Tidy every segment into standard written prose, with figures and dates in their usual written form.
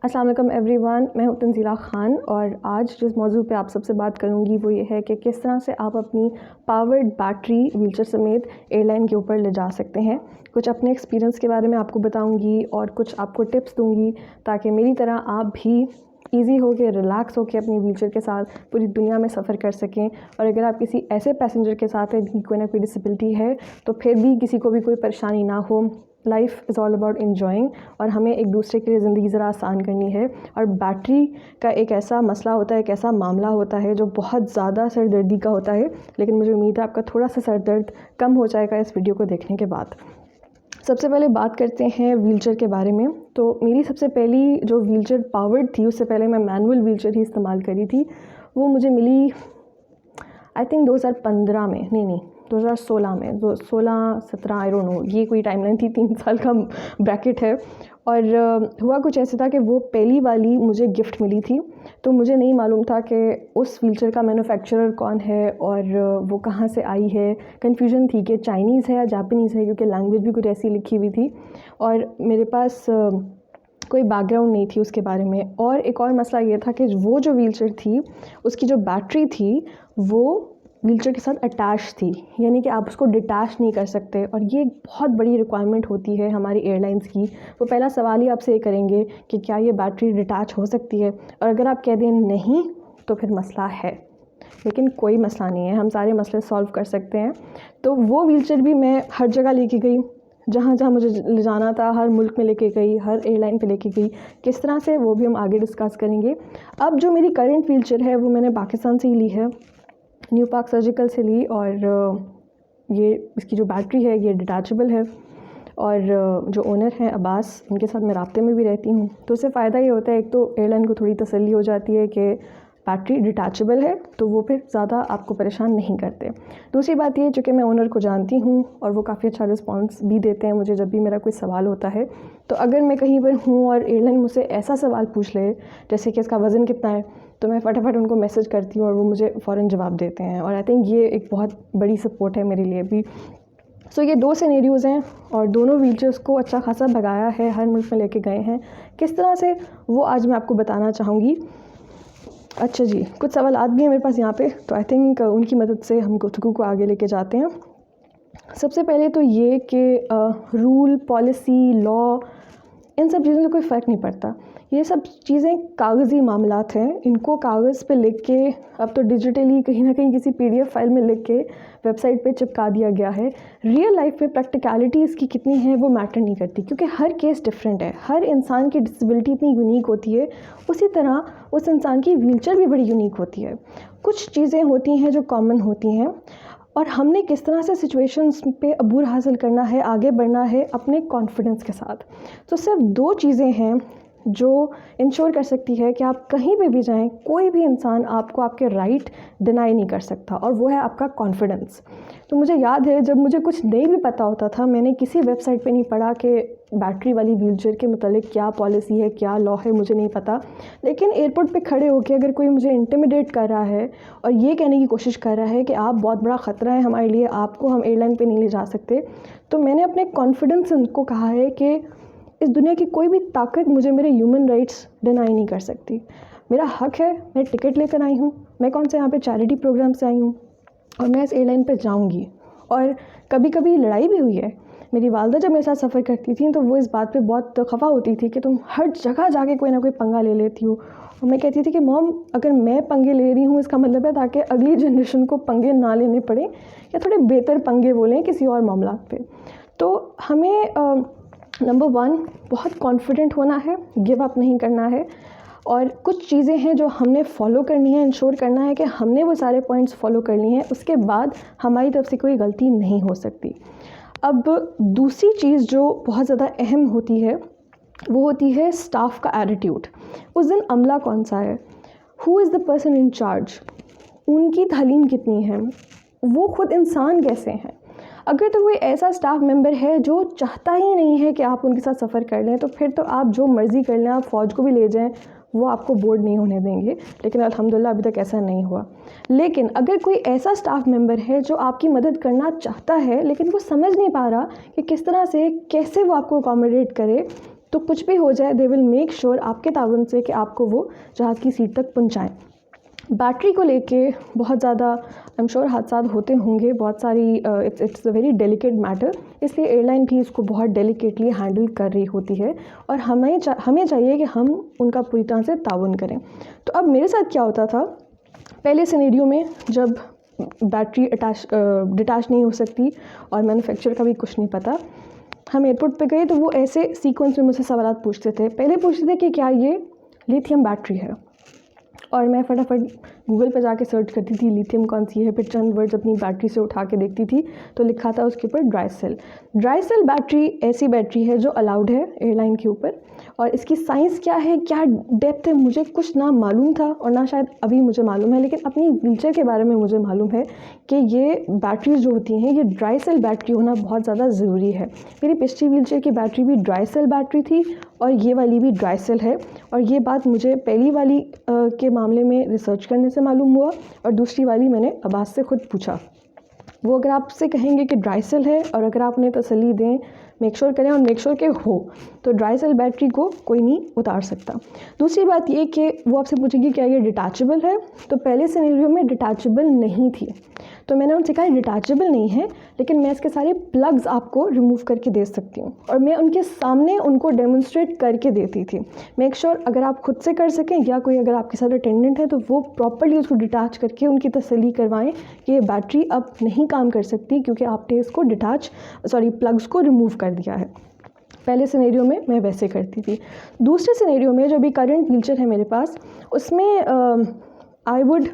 अस्सलाम वालेकुम एवरीवन, मैं हूं तंज़ीला ख़ान और आज जिस मौजू पे आप सबसे बात करूंगी वो ये है कि किस तरह से आप अपनी पावर्ड बैटरी व्हीलचेयर समेत एयरलाइन के ऊपर ले जा सकते हैं। कुछ अपने एक्सपीरियंस के बारे में आपको बताऊंगी और कुछ आपको टिप्स दूंगी ताकि मेरी तरह आप भी ईज़ी हो के रिलैक्स हो के अपनी व्हीलचेयर के साथ पूरी दुनिया में सफ़र कर सकें। और अगर आप किसी ऐसे पैसेंजर के साथ हैं जिनकी कोई ना कोई डिसेबिलिटी है तो फिर भी किसी को भी कोई परेशानी ना हो। Life is all about enjoying और हमें एक दूसरे के लिए ज़िंदगी ज़रा आसान करनी है। और बैटरी का एक ऐसा मसला होता है, एक ऐसा मामला होता है जो बहुत ज़्यादा सरदर्दी का होता है, लेकिन मुझे उम्मीद है आपका थोड़ा सा सर दर्द कम हो जाएगा इस वीडियो को देखने के बाद। सबसे पहले बात करते हैं व्हीलचेयर के बारे में। तो मेरी सबसे पहली जो व्हीलचेयर पावर्ड थी, उससे पहले मैं मैनुअल व्हीलचेयर ही इस्तेमाल करी थी। वो मुझे मिली आई थिंक 2015 में, नहीं 2016 में, 16-17 आई डोंट नो, ये कोई टाइमलाइन थी, 3 साल का ब्रैकेट है। और हुआ कुछ ऐसे था कि वो पहली वाली मुझे गिफ्ट मिली थी, तो मुझे नहीं मालूम था कि उस व्हीलचेयर का मैन्युफैक्चरर कौन है और वो कहाँ से आई है। कन्फ्यूजन थी कि चाइनीज़ है या जापानीज़ है, क्योंकि लैंग्वेज भी कुछ ऐसी लिखी हुई थी और मेरे पास कोई बैकग्राउंड नहीं थी उसके बारे में। और एक और मसला ये था कि वो जो व्हीलचेयर थी उसकी जो बैटरी थी वो व्हीलचेयर के साथ अटैच थी, यानी कि आप उसको डिटैच नहीं कर सकते। और ये बहुत बड़ी रिक्वायरमेंट होती है हमारी एयरलाइंस की। वो पहला सवाल ही आपसे ये करेंगे कि क्या ये बैटरी डिटैच हो सकती है, और अगर आप कह दें नहीं तो फिर मसला है। लेकिन कोई मसला नहीं है, हम सारे मसले सॉल्व कर सकते हैं। तो वो व्हीलचेयर भी मैं हर जगह लेके गई, जहाँ जहाँ मुझे ले जाना था, हर मुल्क में लेके गई, हर एयरलाइन पे लेके गई। किस तरह से, वो भी हम आगे डिस्कस करेंगे। अब जो मेरी करंट व्हीलचेयर है वो मैंने पाकिस्तान से ही ली है, न्यू पार्क सर्जिकल से ली। और ये इसकी जो बैटरी है ये डिटैचेबल है और जो ओनर हैं अब्बास, उनके साथ मैं राब्ते में भी रहती हूँ। तो उससे फ़ायदा ये होता है, एक तो एयरलाइन को थोड़ी तसल्ली हो जाती है कि बैटरी डिटैचेबल है, तो वो फिर ज़्यादा आपको परेशान नहीं करते। दूसरी बात ये, चूँकि मैं ओनर को जानती हूँ और वो काफ़ी अच्छा रिस्पॉन्स भी देते हैं मुझे जब भी मेरा कोई सवाल होता है। तो अगर मैं कहीं पर हूँ और एयरलाइन मुझसे ऐसा सवाल पूछ ले जैसे कि इसका वज़न कितना है, तो मैं फटाफट उनको मैसेज करती हूँ और वो मुझे फ़ौरन जवाब देते हैं। और आई थिंक ये एक बहुत बड़ी सपोर्ट है मेरे लिए भी। सो ये 2 सिनेरियोज़ हैं और दोनों व्हीलचेयर्स को अच्छा खासा भगाया है, हर मुल्क में लेके गए हैं। किस तरह से, वो आज मैं आपको बताना चाहूँगी। अच्छा जी, कुछ सवालात भी हैं मेरे पास यहाँ पे, तो आई थिंक उनकी मदद से हम गुफ्तगू को आगे लेके जाते हैं। सबसे पहले तो ये कि रूल, पॉलिसी, लॉ, इन सब चीज़ों से कोई फ़र्क नहीं पड़ता। ये सब चीज़ें कागज़ी मामलात हैं, इनको कागज़ पे लिख के, अब तो डिजिटली कहीं ना कहीं किसी PDF फाइल में लिख के वेबसाइट पे चिपका दिया गया है। रियल लाइफ में प्रैक्टिकलिटी इसकी कितनी है वो मैटर नहीं करती, क्योंकि हर केस डिफरेंट है। हर इंसान की डिसेबिलिटी इतनी यूनिक होती है, उसी तरह उस इंसान की व्हीलचेयर भी बड़ी यूनिक होती है। कुछ चीज़ें होती हैं जो कॉमन होती हैं और हमने किस तरह से सिचुएशंस पे अबूर हासिल करना है, आगे बढ़ना है अपने कॉन्फिडेंस के साथ। तो सिर्फ 2 चीज़ें हैं जो इंश्योर कर सकती है कि आप कहीं पे भी जाएं, कोई भी इंसान आपको आपके राइट डिनाई नहीं कर सकता, और वो है आपका कॉन्फिडेंस। तो मुझे याद है जब मुझे कुछ नहीं भी पता होता था, मैंने किसी वेबसाइट पे नहीं पढ़ा कि बैटरी वाली व्हीलचेयर के मुतालिक क्या पॉलिसी है, क्या लॉ है, मुझे नहीं पता। लेकिन एयरपोर्ट पे खड़े होकर अगर कोई मुझे इंटिमिडेट कर रहा है और ये कहने की कोशिश कर रहा है कि आप बहुत बड़ा ख़तरा है हमारे लिए, आपको हम एयरलाइन पे नहीं ले जा सकते, तो मैंने अपने कॉन्फिडेंस से उनको कहा है कि इस दुनिया की कोई भी ताकत मुझे मेरे ह्यूमन राइट्स डिनाई नहीं कर सकती। मेरा हक है, मैं टिकट लेकर आई हूँ, मैं कौन से यहाँ पे चैरिटी प्रोग्राम से आई हूँ और मैं इस एयरलाइन पे जाऊँगी। और कभी कभी लड़ाई भी हुई है। मेरी वालदा जब मेरे साथ सफ़र करती थी तो वो इस बात पे बहुत खफा होती थी कि तुम हर जगह जाके कोई ना कोई पंगा ले लेती हो। और मैं कहती थी कि मॉम, अगर मैं पंगे ले रही हूँ इसका मतलब है ताकि अगली जनरेशन को पंगे ना लेने पड़े, या थोड़े बेहतर पंगे बोलें किसी और मामला पे। तो हमें नंबर 1 बहुत कॉन्फिडेंट होना है, गिव अप नहीं करना है। और कुछ चीज़ें हैं जो हमने फॉलो करनी है, इंश्योर करना है कि हमने वो सारे पॉइंट्स फॉलो करनी है, उसके बाद हमारी तरफ से कोई गलती नहीं हो सकती। अब दूसरी चीज़ जो बहुत ज़्यादा अहम होती है वो होती है स्टाफ का एटीट्यूड। उस दिन अमला कौन सा है, who is the person in charge, उनकी तालीम कितनी है, वो खुद इंसान कैसे हैं। अगर तो कोई ऐसा स्टाफ मेंबर है जो चाहता ही नहीं है कि आप उनके साथ सफ़र कर लें, तो फिर तो आप जो मर्ज़ी कर लें, आप फ़ौज को भी ले जाएं, वो आपको बोर्ड नहीं होने देंगे। लेकिन अल्हम्दुलिल्लाह अभी तक ऐसा नहीं हुआ। लेकिन अगर कोई ऐसा स्टाफ मेंबर है जो आपकी मदद करना चाहता है लेकिन वो समझ नहीं पा रहा कि किस तरह से, कैसे वो आपको अकोमोडेट करे, तो कुछ भी हो जाए दे विल मेक श्योर आपके तावन से कि आपको वो जहाज़ की सीट तक पहुँचाएँ। बैटरी को लेके बहुत ज़्यादा आई एम श्योर हादसा होते होंगे, बहुत सारी it's a very delicate matter, इसलिए एयरलाइन भी इसको बहुत डेलिकेटली हैंडल कर रही होती है और हमें चाहिए कि हम उनका पूरी तरह से ताउन करें। तो अब मेरे साथ क्या होता था, पहले सिनेरियो में जब बैटरी डिटैच नहीं हो सकती और मैन्युफैक्चरर का भी कुछ नहीं पता, हम एयरपोर्ट पे गए तो वो ऐसे सीक्वेंस में मुझसे सवाल पूछते थे। पहले पूछते थे कि क्या ये लिथियम बैटरी है, और मैं फटाफट गूगल पर जाके सर्च करती थी लिथियम कौन सी है, फिर चंद वर्ड्स अपनी बैटरी से उठा के देखती थी तो लिखा था उसके ऊपर ड्राई सेल बैटरी ऐसी बैटरी है जो अलाउड है एयरलाइन के ऊपर, और इसकी साइंस क्या है, क्या डेप्थ है, मुझे कुछ ना मालूम था और ना शायद अभी मुझे मालूम है, लेकिन अपनी व्हीलचेयर के बारे में मुझे मालूम है कि ये बैटरीज जो होती हैं ये ड्राई सेल बैटरी होना बहुत ज़्यादा ज़रूरी है। मेरी पिछली व्हीलचेयर की बैटरी भी ड्राई सेल बैटरी थी और ये वाली भी ड्राई सेल है, और ये बात मुझे पहली वाली के मामले में रिसर्च करने से मालूम हुआ और दूसरी वाली मैंने अब्बास से खुद पूछा। वो अगर आपसे कहेंगे कि ड्राई सेल है और अगर आप उन्हें तसल्ली दें, मेक श्योर करें और मेक श्योर के हो, तो ड्राई सेल बैटरी को कोई नहीं उतार सकता। दूसरी बात ये कि वो आपसे पूछेगी क्या ये डिटैचेबल है, तो पहले सिनेरियो में डिटैचेबल नहीं थी, तो मैंने उनसे कहा डिटैचेबल नहीं है लेकिन मैं इसके सारे प्लग्स आपको रिमूव करके दे सकती हूँ, और मैं उनके सामने उनको डेमोन्स्ट्रेट करके देती थी। मेक श्योर अगर आप खुद से कर सकें या कोई अगर आपके साथ अटेंडेंट है तो वो प्रॉपर्ली उसको डिटैच करके उनकी तसल्ली करवाएं कि ये बैटरी अब नहीं काम कर सकती क्योंकि आपने इसको प्लग्स को रिमूव कर दिया है। पहले सिनेरियो में मैं वैसे करती थी। दूसरे सिनेरियो में जो भी करंट व्हीलचेयर है मेरे पास, उसमें I would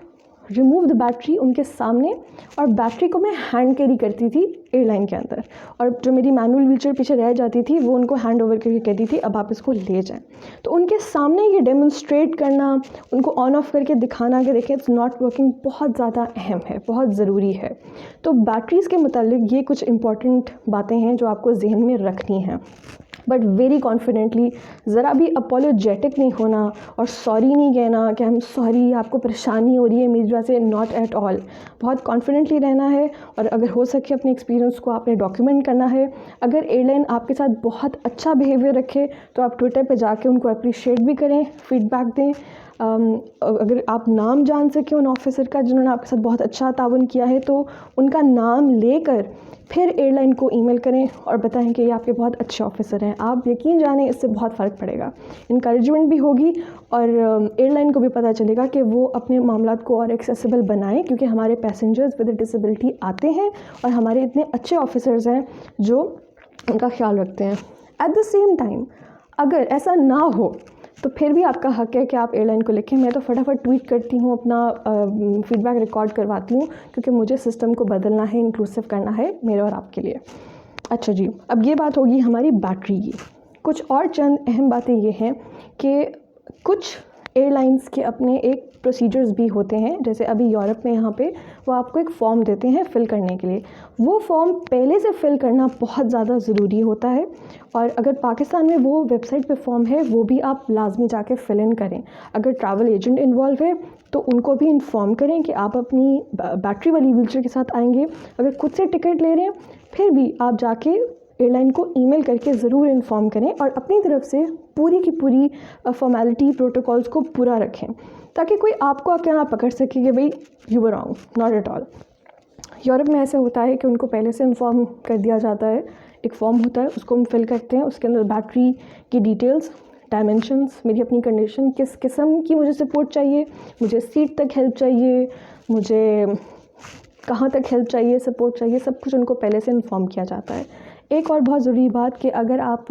remove the battery उनके सामने, और बैटरी को मैं हैंड कैरी करती थी एयरलाइन के अंदर, और जो मेरी मैनुअल व्हीलचेयर पीछे रह जाती थी वो उनको हैंड ओवर करके कहती थी अब आप इसको ले जाएं। तो उनके सामने ये डेमोन्स्ट्रेट करना, उनको ऑन ऑफ करके दिखाना कि देखें इट्स नॉट वर्किंग, बहुत ज़्यादा अहम है, बहुत ज़रूरी है। तो बैटरीज़ के मुतालिक ये कुछ इंपॉर्टेंट बातें हैं जो आपको जहन में रखनी हैं, बट वेरी कॉन्फिडेंटली, ज़रा भी अपोलोजेटिक नहीं होना और सॉरी नहीं कहना कि हम सॉरी आपको परेशानी हो रही है मेरी वजह से, नॉट एट ऑल। बहुत कॉन्फिडेंटली रहना है और अगर हो सके अपने एक्सपीरियंस को आपने डॉक्यूमेंट करना है। अगर एयरलाइन आपके साथ बहुत अच्छा बिहेवियर रखे तो आप ट्विटर पे जाके उनको अप्रिशिएट भी करें, फीडबैक दें। अगर आप नाम जान सकें उन ऑफिसर का जिन्होंने आपके साथ बहुत अच्छा ताउन किया है तो उनका नाम लेकर फिर एयरलाइन को ईमेल करें और बताएं कि ये आपके बहुत अच्छे ऑफिसर हैं। आप यकीन जानें इससे बहुत फ़र्क पड़ेगा, इनकरेजमेंट भी होगी और एयरलाइन को भी पता चलेगा कि वो अपने मामलात को और एक्सेसिबल बनाएं, क्योंकि हमारे पैसेंजर्स विद डिसेबिलिटी आते हैं और हमारे इतने अच्छे ऑफिसर्स हैं जो उनका ख्याल रखते हैं। एट द सेम टाइम अगर ऐसा ना हो तो फिर भी आपका हक है कि आप एयरलाइन को लिखें। मैं तो फटाफट ट्वीट करती हूँ, अपना फीडबैक रिकॉर्ड करवाती हूँ, क्योंकि मुझे सिस्टम को बदलना है, इंक्लूसिव करना है मेरे और आपके लिए। अच्छा जी, अब ये बात होगी हमारी बैटरी की। कुछ और चंद अहम बातें ये हैं कि कुछ एयरलाइंस के अपने एक प्रोसीजर्स भी होते हैं, जैसे अभी यूरोप में यहाँ पे वो आपको एक फ़ॉर्म देते हैं फ़िल करने के लिए। वो फॉर्म पहले से फ़िल करना बहुत ज़्यादा ज़रूरी होता है, और अगर पाकिस्तान में वो वेबसाइट पे फॉर्म है वो भी आप लाजमी जाके फ़िल इन करें। अगर ट्रैवल एजेंट इन्वॉल्व है तो उनको भी इन्फॉर्म करें कि आप अपनी बैटरी वाली व्हीलचेयर के साथ आएंगे। अगर खुद से टिकट ले रहे हैं फिर भी आप जाके एयरलाइन को ईमेल करके ज़रूर इन्फॉर्म करें और अपनी तरफ से पूरी की पूरी फॉर्मेलिटी प्रोटोकॉल्स को पूरा रखें, ताकि कोई आपको आके ना पकड़ सके कि भाई you were wrong, not at all. Europe में ऐसे होता है कि उनको पहले से इन्फॉर्म कर दिया जाता है, एक फॉर्म होता है उसको हम फिल करते हैं, उसके अंदर बैटरी की डिटेल्स, डायमेंशंस, मेरी अपनी कंडीशन, किस किस्म की मुझे सपोर्ट चाहिए, मुझे सीट तक हेल्प चाहिए, मुझे कहाँ तक हेल्प चाहिए, सपोर्ट चाहिए, सब कुछ उनको पहले से इन्फॉर्म किया जाता है। एक और बहुत ज़रूरी बात कि अगर आप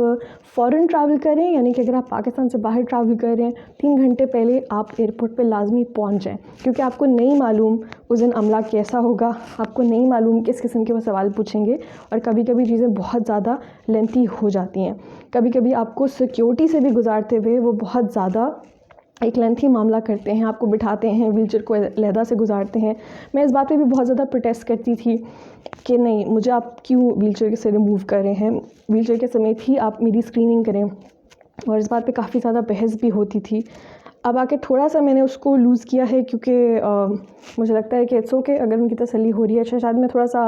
फ़ॉरेन ट्रैवल करें, यानी कि अगर आप पाकिस्तान से बाहर ट्रैवल कर रहे हैं, 3 घंटे पहले आप एयरपोर्ट पे लाजमी पहुंच जाएं, क्योंकि आपको नहीं मालूम उस दिन अमला कैसा होगा, आपको नहीं मालूम किस किस्म के वो सवाल पूछेंगे, और कभी कभी चीज़ें बहुत ज़्यादा लेंथी हो जाती हैं। कभी कभी आपको सिक्योरिटी से भी गुजारते हुए वो बहुत ज़्यादा एक लेंथी मामला करते हैं, आपको बिठाते हैं, व्हीलचेयर को अलहदा से गुजारते हैं। मैं इस बात पे भी बहुत ज़्यादा प्रोटेस्ट करती थी कि नहीं, मुझे आप क्यों व्हीलचेयर से रिमूव कर रहे हैं, व्हीलचेयर के समेत ही आप मेरी स्क्रीनिंग करें, और इस बात पे काफ़ी ज़्यादा बहस भी होती थी। अब आके थोड़ा सा मैंने उसको लूज़ किया है क्योंकि मुझे लगता है कि इट्स ओके अगर उनकी तसल्ली हो रही है। शायद मैं थोड़ा सा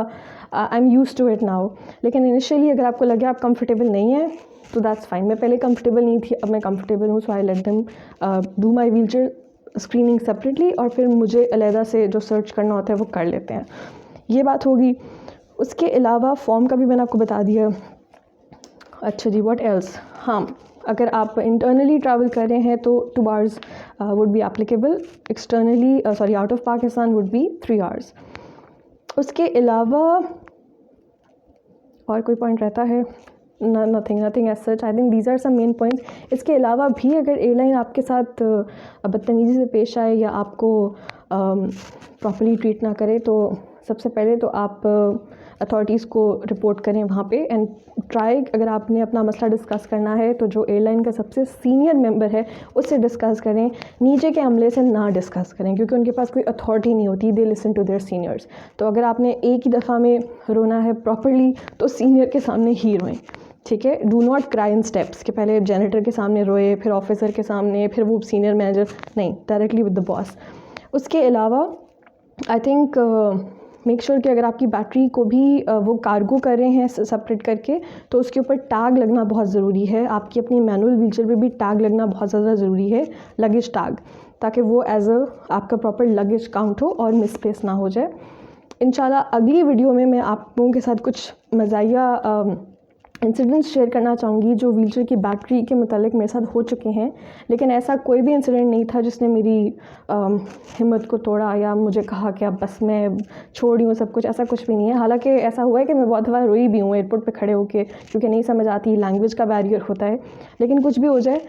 I am used to it now. लेकिन इनिशियली अगर आपको लगे आप कंफर्टेबल नहीं है तो दैट्स फाइन। मैं पहले कंफर्टेबल नहीं थी, अब मैं कंफर्टेबल हूँ, so I let them do my wheelchair screening separately, और फिर मुझे अलहदा से जो सर्च करना होता है वो कर लेते हैं। ये बात होगी। उसके अलावा फॉर्म का भी मैंने आपको बता दिया। अच्छा जी, व्हाट एल्स? हाँ, अगर आप इंटरनली ट्रैवल कर रहे हैं तो 2 hours would be applicable. Externally out of Pakistan would be 3 hours. उसके अलावा और कोई पॉइंट रहता है? Nothing as such. I think these are some main points. इसके अलावा भी अगर एयरलाइन आपके साथ बदतमीज़ी से पेश आए या आपको प्रॉपर्ली ट्रीट ना करे तो सबसे पहले तो आप अथॉरिटीज़ को रिपोर्ट करें वहाँ पे। एंड ट्राई, अगर आपने अपना मसला डिस्कस करना है तो जो एयरलाइन का सबसे सीनियर मेंबर है उससे डिस्कस करें, नीचे के अमले से ना डिस्कस करें क्योंकि उनके पास कोई अथॉरिटी नहीं होती। They listen to their seniors. तो अगर आपने एक ही दफ़ा में रोना है प्रॉपर्ली तो सीनियर के सामने ही रोएं, ठीक है? Do not cry in steps कि पहले जेनिटर के सामने रोए, फिर ऑफिसर के सामने, फिर वो सीनियर मैनेजर, नहीं, डायरेक्टली विद द बॉस। उसके अलावा आई थिंक मेक श्योर कि अगर आपकी बैटरी को भी वो कार्गो कर रहे हैं सेपरेट करके तो उसके ऊपर टैग लगना बहुत ज़रूरी है। आपकी अपनी मैनुअल व्हीलचेयर पे भी टैग लगना बहुत ज़्यादा ज़रूरी है, लगेज टैग, ताकि वो एज आपका प्रॉपर लगेज काउंट हो और मिसप्लेस ना हो जाए। इंशाल्लाह अगली वीडियो में मैं आप लोगों के साथ कुछ मज़ाहिया इंसिडेंट्स शेयर करना चाहूँगी जो व्हीलचेयर की बैटरी के मुतालिक मेरे साथ हो चुके हैं। लेकिन ऐसा कोई भी इंसिडेंट नहीं था जिसने मेरी हिम्मत को तोड़ा या मुझे कहा कि अब बस मैं छोड़ रही हूँ सब कुछ, ऐसा कुछ भी नहीं है। हालांकि ऐसा हुआ है कि मैं बहुत बार रोई भी हूँ एयरपोर्ट पे खड़े होके क्योंकि नहीं समझ आती, लैंग्वेज का बैरियर होता है। लेकिन कुछ भी हो जाए,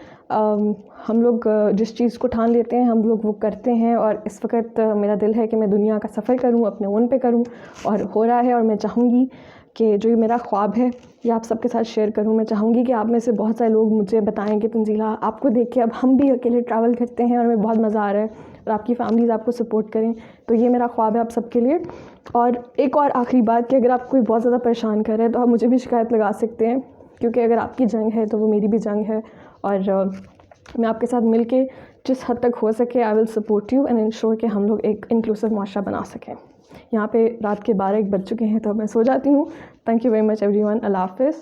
हम लोग जिस चीज़ को ठान लेते हैं हम लोग वो करते हैं। और इस वक्त मेरा दिल है कि मैं दुनिया का सफ़र करूँ, अपने ओन पे करूँ, और हो रहा है। और मैं चाहूँगी कि जो ये मेरा ख्वाब है ये आप सबके साथ शेयर करूँ। मैं चाहूँगी कि आप में से बहुत सारे लोग मुझे बताएं कि तंजीला, आपको देख के अब हम भी अकेले ट्रैवल करते हैं और हमें बहुत मज़ा आ रहा है, और आपकी फैमिलीज़ आपको सपोर्ट करें। तो ये मेरा ख्वाब है आप सबके लिए। और एक और आखिरी बात कि अगर आप कोई बहुत ज़्यादा परेशान कर रहे हैं तो आप मुझे भी शिकायत लगा सकते हैं, क्योंकि अगर आपकी जंग है तो वो मेरी भी जंग है। और मैं आपके साथ मिल के जिस हद तक हो सके I will support you and ensure कि हम लोग एक इंक्लूसिव माशरा बना सकें। यहाँ पे रात के 12-1 बज चुके हैं तो मैं सो जाती हूँ। Thank you very much everyone. अल्लाह हाफ़िज़।